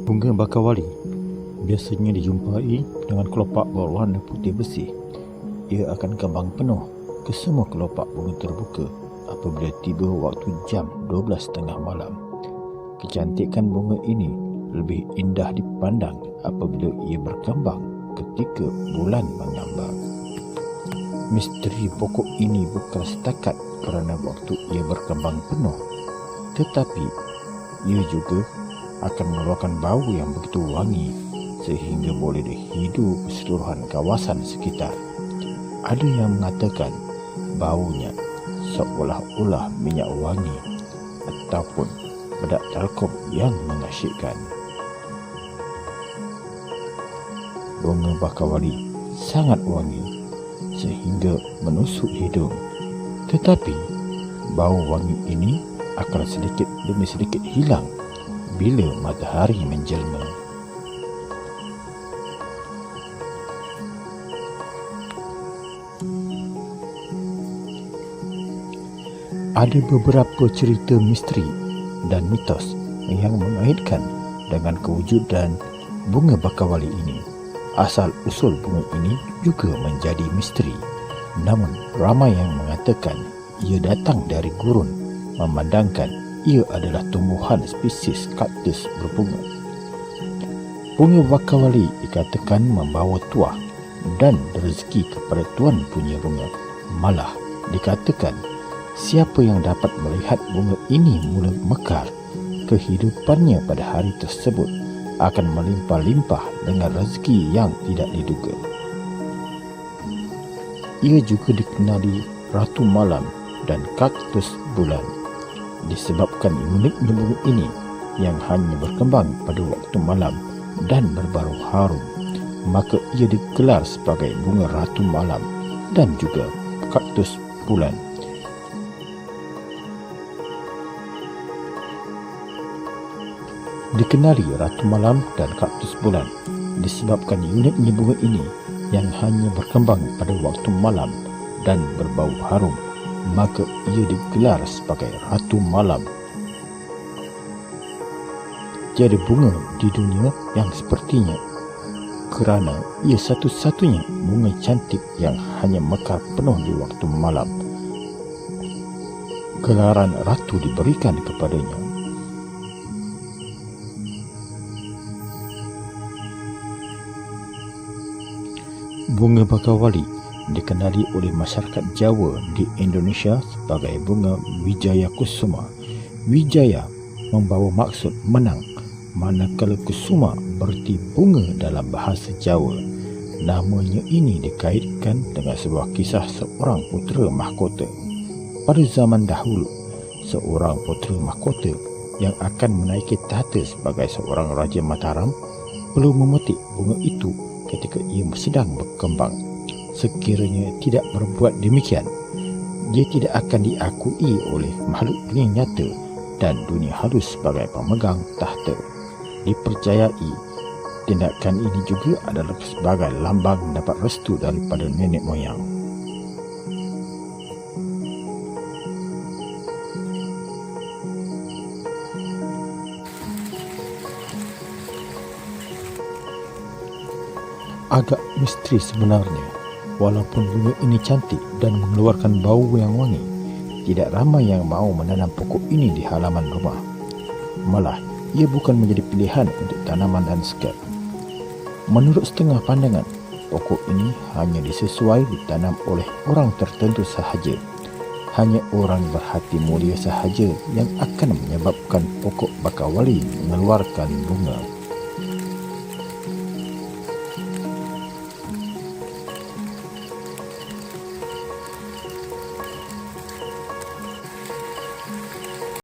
Bunga bakawali biasanya dijumpai dengan kelopak berwarna putih bersih. Ia akan kembang penuh ke semua kelopak bunga terbuka apabila tiba waktu jam 12.30 malam. Kecantikan bunga ini lebih indah dipandang apabila ia berkembang ketika bulan mengambang. Misteri pokok ini bukan setakat kerana waktu ia berkembang penuh, tetapi ia juga akan mengeluarkan bau yang begitu wangi sehingga boleh dihidu keseluruhan kawasan sekitar. Ada yang mengatakan baunya seolah-olah minyak wangi ataupun bedak talkom yang mengasyikkan. Bunga bakawali sangat wangi sehingga menusuk hidung, tetapi bau wangi ini akan sedikit demi sedikit hilang bila matahari menjelma. Ada beberapa cerita misteri dan mitos yang mengaitkan dengan kewujudan bunga bakawali ini. Asal-usul bunga ini juga menjadi misteri. Namun, ramai yang mengatakan ia datang dari gurun, memandangkan ia adalah tumbuhan spesies kaktus berbunga. Bunga bakawali dikatakan membawa tuah dan rezeki kepada tuan punya bunga. Malah dikatakan siapa yang dapat melihat bunga ini mula mekar, kehidupannya pada hari tersebut akan melimpah-limpah dengan rezeki yang tidak diduga. Ia juga dikenali Ratu Malam dan Kaktus Bulan disebabkan uniknya bunga ini yang hanya berkembang pada waktu malam dan berbau harum, maka ia digelar sebagai bunga Ratu Malam dan juga Kaktus Bulan. Dikenali Ratu Malam dan Kaktus Bulan disebabkan uniknya bunga ini yang hanya berkembang pada waktu malam dan berbau harum, maka ia digelar sebagai Ratu Malam. Tiada bunga di dunia yang sepertinya kerana ia satu-satunya bunga cantik yang hanya mekar penuh di waktu malam. Gelaran ratu diberikan kepadanya. Bunga bakawali dikenali oleh masyarakat Jawa di Indonesia sebagai bunga Wijaya Kusuma. Wijaya membawa maksud menang, manakala Kusuma berarti bunga dalam bahasa Jawa. Namanya ini dikaitkan dengan sebuah kisah seorang putera mahkota. Pada zaman dahulu, seorang putera mahkota yang akan menaiki tahta sebagai seorang Raja Mataram perlu memetik bunga itu ketika ia sedang berkembang. Sekiranya tidak berbuat demikian, dia tidak akan diakui oleh makhluk dunia nyata dan dunia halus sebagai pemegang tahta. Dipercayai tindakan ini juga adalah sebagai lambang mendapat restu daripada nenek moyang. Agak misteri sebenarnya, walaupun bunga ini cantik dan mengeluarkan bau yang wangi, tidak ramai yang mahu menanam pokok ini di halaman rumah. Malah, ia bukan menjadi pilihan untuk tanaman lanskap. Menurut setengah pandangan, pokok ini hanya disesuai ditanam oleh orang tertentu sahaja. Hanya orang berhati mulia sahaja yang akan menyebabkan pokok bakawali mengeluarkan bunga.